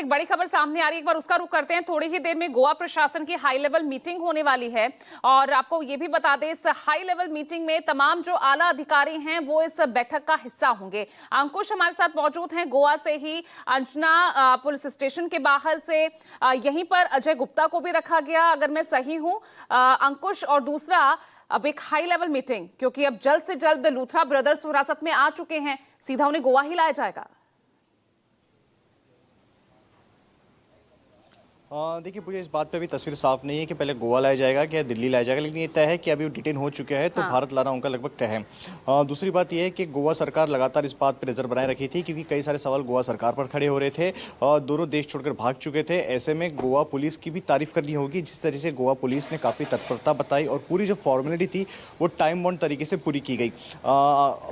एक बड़ी खबर सामने आ रही है, एक बार उसका रुख करते हैं। थोड़ी ही देर में गोवा प्रशासन की हाई लेवल मीटिंग होने वाली है और आपको ये भी बता दें, इस हाई लेवल मीटिंग में तमाम जो आला अधिकारी हैं वो इस बैठक का हिस्सा होंगे। अंकुश हमारे साथ मौजूद हैं गोवा से ही, अंजना पुलिस स्टेशन के बाहर से। यहीं पर अजय गुप्ता को भी रखा गया, अगर मैं सही हूं अंकुश। और दूसरा, अब एक हाई लेवल मीटिंग, क्योंकि अब जल्द से जल्द लूथरा ब्रदर्स हिरासत में आ चुके हैं, सीधा उन्हें गोवा ही लाया जाएगा। देखिए पूजा, इस बात पे अभी तस्वीर साफ नहीं है कि पहले गोवा लाया जाएगा कि दिल्ली लाया जाएगा, लेकिन ये तय है कि अभी वो डिटेन हो चुके हैं तो भारत लाना उनका लगभग तय है। दूसरी बात यह है कि गोवा सरकार लगातार इस बात पर नजर बनाए रखी थी, क्योंकि कई सारे सवाल गोवा सरकार पर खड़े हो रहे थे और दोनों देश छोड़कर भाग चुके थे। ऐसे में गोवा पुलिस की भी तारीफ करनी होगी, जिस तरह से गोवा पुलिस ने काफ़ी तत्परता बताई और पूरी जो फॉर्मेलिटी थी वो टाइम बाउंड तरीके से पूरी की गई।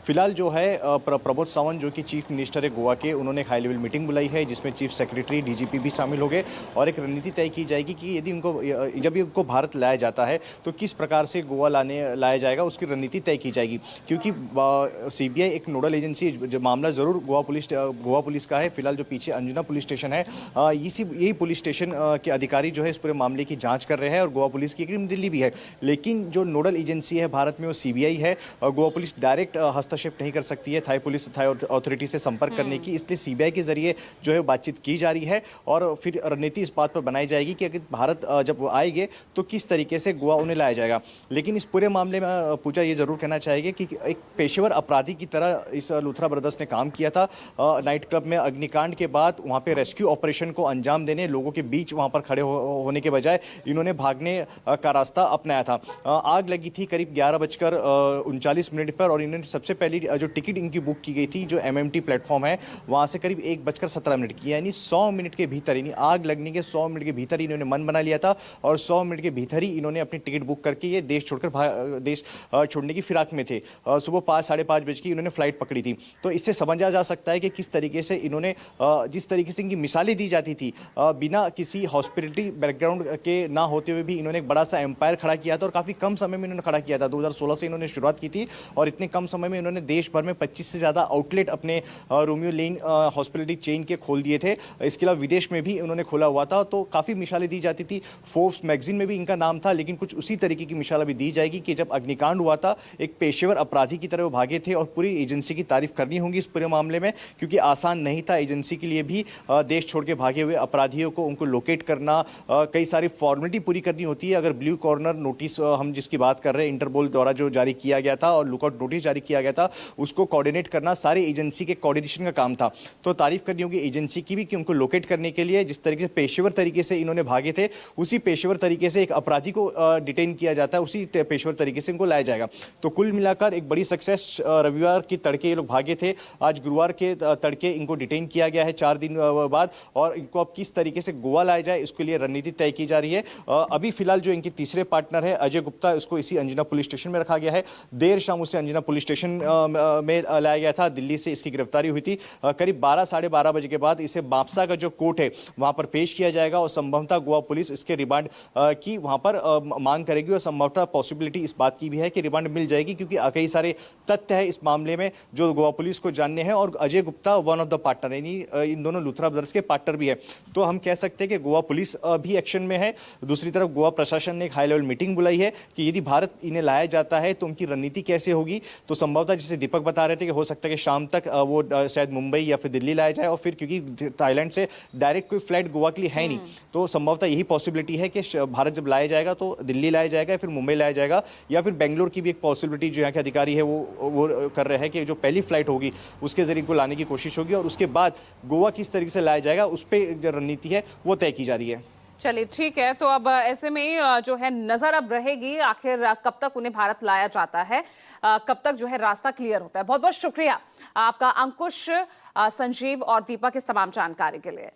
फिलहाल जो है प्रमोद सावंत, जो कि चीफ मिनिस्टर है गोवा के, उन्होंने एक हाई लेवल मीटिंग बुलाई है, जिसमें चीफ सेक्रेटरी, डीजीपी भी शामिल हो गए और एक रणनीति तय की जाएगी कि यदि जब इनको भारत लाया जाता है तो किस प्रकार से गोवा लाया जाएगा, उसकी रणनीति तय की जाएगी। क्योंकि सीबीआई एक नोडल एजेंसी, जो मामला जरूर गोवा पुलिस का है। फिलहाल जो पीछे अंजुना पुलिस स्टेशन है, यही पुलिस स्टेशन के अधिकारी जो है इस पूरे मामले की जांच कर रहे हैं और गोवा पुलिस की टीम दिल्ली भी है। लेकिन जो नोडल एजेंसी है भारत में वो सीबीआई है। गोवा पुलिस डायरेक्ट हस्तक्षेप नहीं कर सकती है थाई अथॉरिटी से संपर्क करने की, इसलिए सीबीआई के जरिए जो है बातचीत की जा रही है और फिर रणनीति इस बात पर बनाई जाएगी कि अगर भारत जब वो आएंगे तो किस तरीके से गोवा उन्हें लाया जाएगा। लेकिन इस पूरे मामले में पूजा ये जरूर कहना चाहेगी कि एक पेशेवर अपराधी की तरह इस लूथरा ब्रदर्स ने काम किया था। नाइट क्लब में अग्निकांड के बाद वहां पे रेस्क्यू ऑपरेशन को अंजाम देने, लोगों के बीच वहां पर खड़े होने के बजाय इन्होंने भागने का रास्ता अपनाया था। आग लगी थी करीब 11:39 पर और इन्होंने सबसे पहली जो टिकट इनकी बुक की गई थी, जो एमएमटी प्लेटफॉर्म है, वहां से करीब 1:17 की, यानी 100 मिनट के भीतर, यानी आग लगने के 100 मिनट के भीतर इन्होंने मन बना लिया था और 100 मिनट के भीतर ही इन्होंने अपनी टिकट बुक करके ये देश छोड़ने की फिराक में थे। सुबह 5-5:30 बजे की इन्होंने फ्लाइट पकड़ी थी। तो इससे समझा जा सकता है कि किस तरीके से इन्होंने, जिस तरीके से इनकी मिसालें दी जाती थी, बिना किसी हॉस्पिटलिटी बैकग्राउंड के ना होते हुए भी इन्होंने एक बड़ा सा एम्पायर खड़ा किया था और काफी कम समय में इन्होंने खड़ा किया था। 2016 से इन्होंने शुरुआत की थी और इतने कम समय में इन्होंने देश भर में 25 से ज्यादा आउटलेट अपने रोमियो लेन हॉस्पिटलिटी चेन के खोल दिए थे। इसके अलावा विदेश में भी उन्होंने खोला हुआ था। तो काफी मिसालें दी जाती थी। फोर्ब्स मैगजीन में भी इनका नाम था। लेकिन कुछ उसी तरीके की मिसाल भी दी जाएगी कि जब अग्निकांड हुआ था, एक पेशेवर अपराधी की तरह वो भागे थे और पूरी एजेंसी की तारीफ करनी होगी इस पूरे मामले में, क्योंकि आसान नहीं था एजेंसी के लिए भी देश छोड़ के भागे हुए अपराधियों को, उनको लोकेट करना, कई सारी फॉर्मेलिटी पूरी करनी होती है। अगर ब्लू कॉर्नर नोटिस हम जिसकी बात कर रहे हैं, इंटरपोल द्वारा जो जारी किया गया था और लुकआउट नोटिस जारी किया गया था, उसको कोऑर्डिनेट करना सारे एजेंसी के कोऑर्डिनेशन का काम था। तो तारीफ करनी होगी एजेंसी की भी कि उनको लोकेट करने के लिए जिस तरीके से पेशेवर तरीके से इन्होंने भागे थे, उसी पेशेवर तरीके से एक अपराधी को डिटेन किया जाता है, उसी पेशेवर तरीके से इनको लाया जाएगा। तो कुल मिलाकर एक बड़ी सक्सेस। रविवार की तड़के ये लोग भागे थे, आज गुरुवार के तड़के इनको डिटेन किया गया है 4 दिन बाद, और इनको अब किस तरीके से गोवा लाया जाए इसके लिए रणनीति तय की जा रही है। अभी फिलहाल जो इनके तीसरे पार्टनर है अजय गुप्ता, उसको इसी अंजना पुलिस स्टेशन में रखा गया है। देर शाम उसे अंजना पुलिस स्टेशन में लाया गया था। दिल्ली से इसकी गिरफ्तारी हुई थी। करीब 12-12:30 बजे के बाद इसे मापसा का जो कोर्ट है वहां पर पेश किया जाएगा और संभवतः गोवा पुलिस इसके रिमांड की वहां पर मांग करेगी और संभवतः पॉसिबिलिटी इस बात की भी है कि रिमांड मिल जाएगी, क्योंकि कई सारे तथ्य है इस मामले में जो गोवा पुलिस को जानने हैं। और Ajay Gupta one of the partner, यानी इन दोनों लूथरा ब्रदर्स के पार्टनर भी है। तो हम कह सकते हैं कि गोवा पुलिस भी एक्शन में है। दूसरी तरफ गोवा प्रशासन ने एक हाई लेवल मीटिंग बुलाई है कि यदि भारत इन्हें लाया जाता है तो उनकी रणनीति कैसे होगी। तो संभवतः जैसे दीपक बता रहे थे कि हो सकता है कि शाम तक वो शायद मुंबई या फिर दिल्ली लाया जाए, और फिर क्योंकि थाईलैंड से डायरेक्ट कोई फ्लाइट गोवा के लिए है नहीं, तो संभवतः यही पॉसिबिलिटी है कि भारत जब लाया जाएगा तो दिल्ली लाया जाएगा, फिर मुंबई लाया जाएगा, या फिर बेंगलोर की भी एक पॉसिबिलिटी जो यहाँ के अधिकारी है वो कर रहे हैं कि जो पहली फ्लाइट होगी उसके जरिए इनको लाने की कोशिश होगी और उसके बाद गोवा किस तरीके से लाया जाएगा उस पर जो रणनीति है वो तय की जा रही है। चलिए ठीक है, तो अब ऐसे में जो है नजर अब रहेगी आखिर कब तक उन्हें भारत लाया जाता है, कब तक जो है रास्ता क्लियर होता है। बहुत बहुत शुक्रिया आपका अंकुश, संजीव और दीपक इस तमाम जानकारी के लिए।